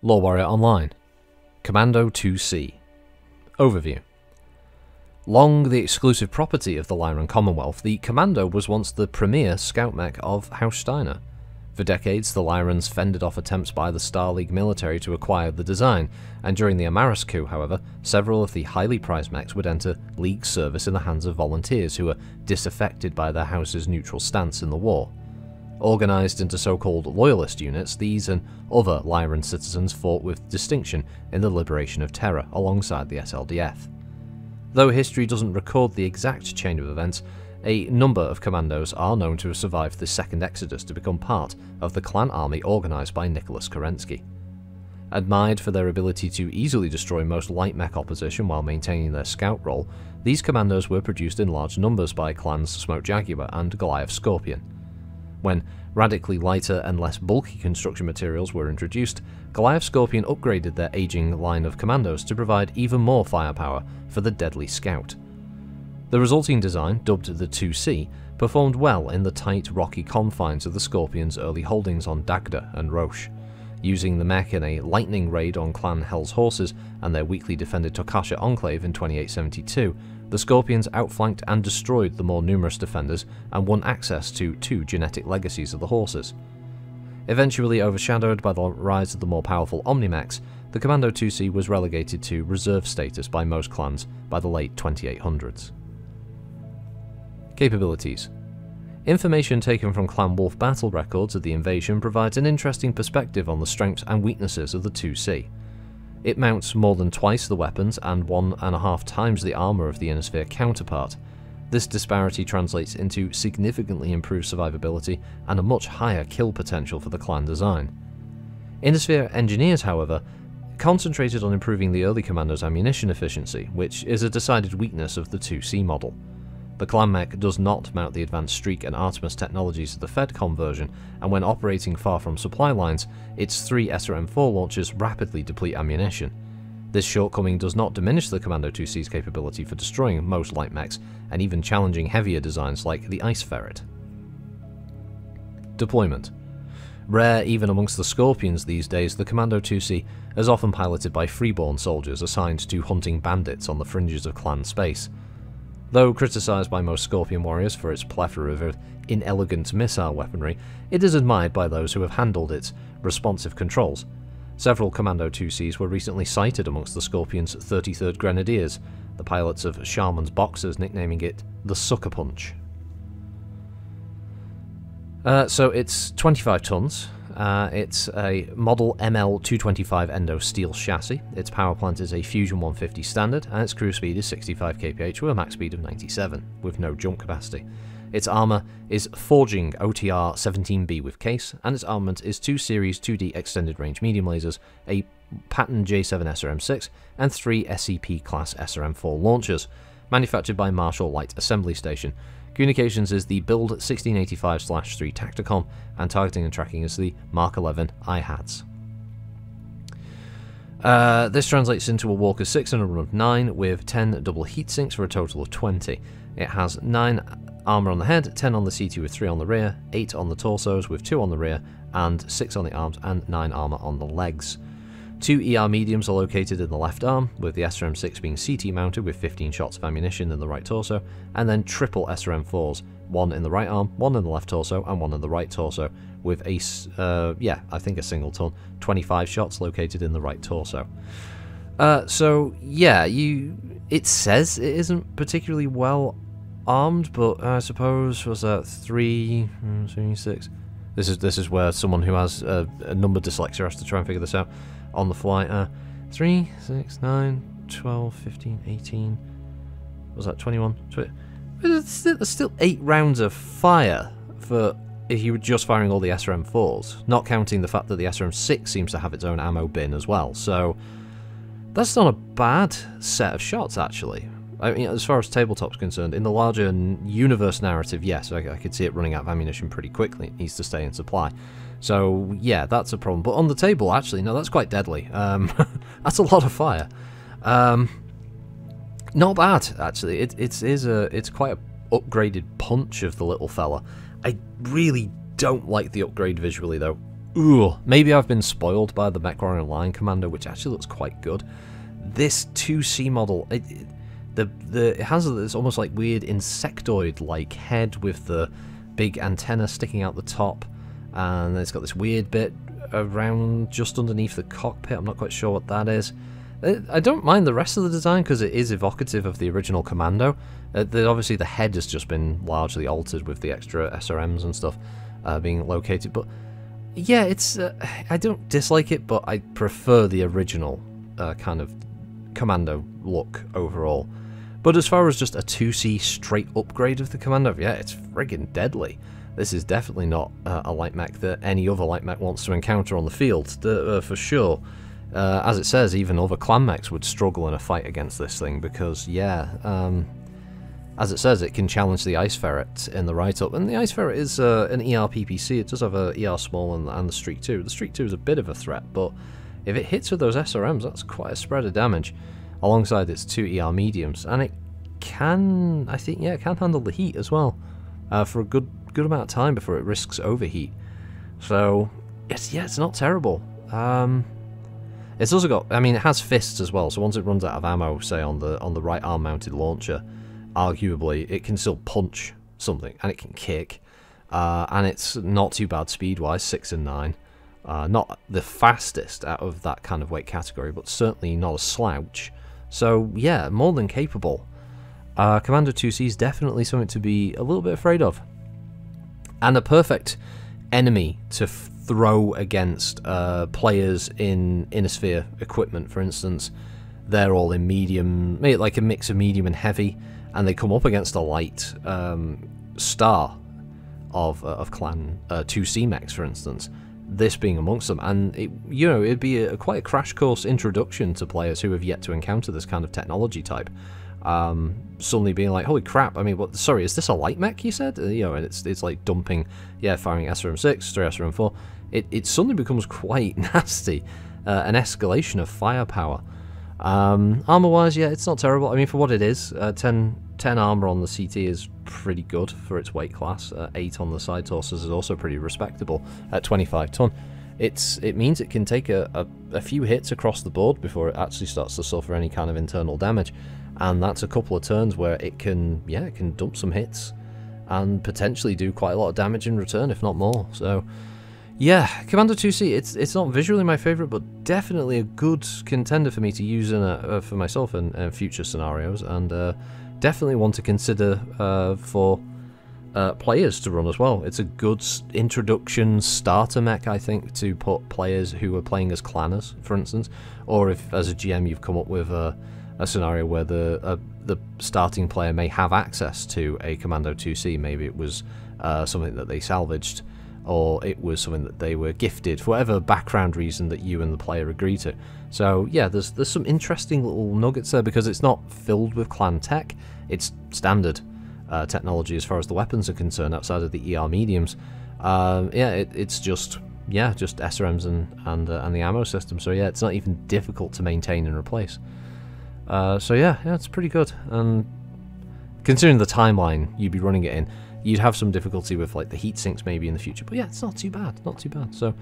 LoreWarrior Online, Commando IIC. Overview. Long the exclusive property of the Lyran Commonwealth, the Commando was once the premier scout mech of House Steiner. For decades, the Lyrans fended off attempts by the Star League military to acquire the design, and during the Amaris coup, however, several of the highly prized mechs would enter League service in the hands of volunteers who were disaffected by their house's neutral stance in the war. Organised into so-called loyalist units, these and other Lyran citizens fought with distinction in the liberation of Terra alongside the SLDF. Though history doesn't record the exact chain of events, a number of commandos are known to have survived the second exodus to become part of the clan army organised by Nicholas Kerensky. Admired for their ability to easily destroy most light mech opposition while maintaining their scout role, these commandos were produced in large numbers by clans Smoke Jaguar and Goliath Scorpion. When radically lighter and less bulky construction materials were introduced, Goliath Scorpion upgraded their aging line of commandos to provide even more firepower for the deadly scout. The resulting design, dubbed the 2C, performed well in the tight, rocky confines of the Scorpion's early holdings on Dagda and Roche. Using the mech in a lightning raid on Clan Hell's Horses and their weakly defended Tokasha Enclave in 2872, the Scorpions outflanked and destroyed the more numerous defenders and won access to two genetic legacies of the horses. Eventually overshadowed by the rise of the more powerful Omnimechs, the Commando IIC was relegated to reserve status by most clans by the late 2800s. Capabilities. Information taken from Clan Wolf battle records of the invasion provides an interesting perspective on the strengths and weaknesses of the 2C. It mounts more than twice the weapons and 1.5 times the armour of the Innisphere counterpart. This disparity translates into significantly improved survivability and a much higher kill potential for the clan design. Innisphere engineers, however, concentrated on improving the early commando's ammunition efficiency, which is a decided weakness of the 2C model. The clan mech does not mount the advanced Streak and Artemis technologies of the Fedcom version, and when operating far from supply lines, its 3 SRM-4 launchers rapidly deplete ammunition. This shortcoming does not diminish the Commando IIC's capability for destroying most light mechs, and even challenging heavier designs like the Ice Ferret. Deployment. Rare even amongst the Scorpions these days, the Commando IIC is often piloted by freeborn soldiers assigned to hunting bandits on the fringes of clan space. Though criticised by most Scorpion warriors for its plethora of inelegant missile weaponry, it is admired by those who have handled its responsive controls. Several Commando IICs were recently sighted amongst the Scorpion's 33rd Grenadiers, the pilots of Sharman's Boxers nicknaming it the Sucker Punch. So it's 25 tons. It's a model ML225 Endo steel chassis, its power plant is a Fusion 150 standard, and its cruise speed is 65 kph with a max speed of 97, with no jump capacity. Its armour is Forging OTR 17B with case, and its armament is 2 Series 2D extended range medium lasers, a Patton J7 SRM6, and 3 SCP class SRM4 launchers, manufactured by Marshall Light Assembly Station. Communications is the Build 1685/3 Tacticom, and targeting and tracking is the Mark 11 IHATS. This translates into a Walker 6 and a run of 9 with 10 double heat sinks for a total of 20. It has 9 armour on the head, 10 on the CT with 3 on the rear, 8 on the torsos with 2 on the rear, and 6 on the arms and 9 armour on the legs. 2 ER mediums are located in the left arm, with the SRM6 being CT mounted with 15 shots of ammunition in the right torso, and then triple SRM4s, 1 in the right arm, 1 in the left torso, and 1 in the right torso, with a, I think a single ton, 25 shots located in the right torso. So yeah, it says it isn't particularly well armed, but I suppose, was that 3, 6? This is where someone who has a number dyslexia has to try and figure this out on the fly. 3, 6, 9, 12, 15, 18. Was that 21? There's still 8 rounds of fire for if you were just firing all the SRM4s, not counting the fact that the SRM6 seems to have its own ammo bin as well. So that's not a bad set of shots, actually. I mean, as far as tabletop's concerned, in the larger universe narrative, yes, I could see it running out of ammunition pretty quickly. It needs to stay in supply. So, yeah, that's a problem. But on the table, actually, no, that's quite deadly. That's a lot of fire. Not bad, actually. It's quite an upgraded punch of the little fella. I really don't like the upgrade visually, though. ooh, maybe I've been spoiled by the MechWarrior Line Commando, which actually looks quite good. This 2C model, it has this almost like weird insectoid-like head with the big antenna sticking out the top, and it's got this weird bit around just underneath the cockpit. I'm not quite sure what that is. I don't mind the rest of the design because it is evocative of the original Commando. Obviously the head has just been largely altered with the extra SRMs and stuff being located, but yeah, it's I don't dislike it, but I prefer the original kind of Commando look overall. But as far as just a 2C straight upgrade of the Commando, yeah, it's friggin' deadly. This is definitely not a light mech that any other light mech wants to encounter on the field, for sure. As it says, even other clan mechs would struggle in a fight against this thing because, yeah, as it says, it can challenge the Ice Ferret in the write-up. And the Ice Ferret is an ER PPC. It does have a ER small and the Streak 2. The Streak 2 is a bit of a threat, but if it hits with those SRMs, that's quite a spread of damage alongside its 2 ER mediums. And it can, I think, yeah, it can handle the heat as well for a good amount of time before it risks overheat. So, it's not terrible. It's also got, I mean, it has fists as well, so once it runs out of ammo, say on the right arm mounted launcher, arguably it can still punch something, and it can kick, and it's not too bad speed-wise, 6 and 9. Not the fastest out of that kind of weight category, but certainly not a slouch. So yeah, more than capable. Commando IIC is definitely something to be a little bit afraid of. And a perfect enemy to throw against players in Inner Sphere equipment, for instance. They're all in medium, like a mix of medium and heavy, and they come up against a light star of Clan 2C mechs, for instance. This being amongst them, and it'd be quite a crash course introduction to players who have yet to encounter this kind of technology type. Suddenly being like, holy crap! I mean, what? Sorry, is this a light mech? You said, and it's like dumping, firing SRM6 through SRM4. It suddenly becomes quite nasty, an escalation of firepower. Armor-wise, yeah, it's not terrible. I mean, for what it is, 10 armor on the CT is pretty good for its weight class. 8 on the side torsos is also pretty respectable at 25 ton. It means it can take a few hits across the board before it actually starts to suffer any kind of internal damage, and that's a couple of turns where it can dump some hits and potentially do quite a lot of damage in return, if not more. So yeah, Commando IIC, it's not visually my favourite, but definitely a good contender for me to use for myself in future scenarios, and definitely one to consider for players to run as well. It's a good introduction starter mech, I think, to put players who are playing as clanners, for instance, or if as a GM you've come up with a scenario where the starting player may have access to a Commando IIC. Maybe it was something that they salvaged, or it was something that they were gifted for whatever background reason that you and the player agree to. So yeah, there's some interesting little nuggets there, because it's not filled with clan tech. It's standard technology as far as the weapons are concerned, outside of the ER mediums. It's just SRMs and the ammo system. So yeah, it's not even difficult to maintain and replace. So yeah, it's pretty good. And considering the timeline you'd be running it in, you'd have some difficulty with like the heat sinks maybe in the future, but yeah, it's not too bad, So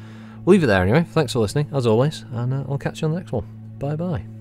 we'll leave it there anyway. Thanks for listening as always, and I'll catch you on the next one. Bye bye.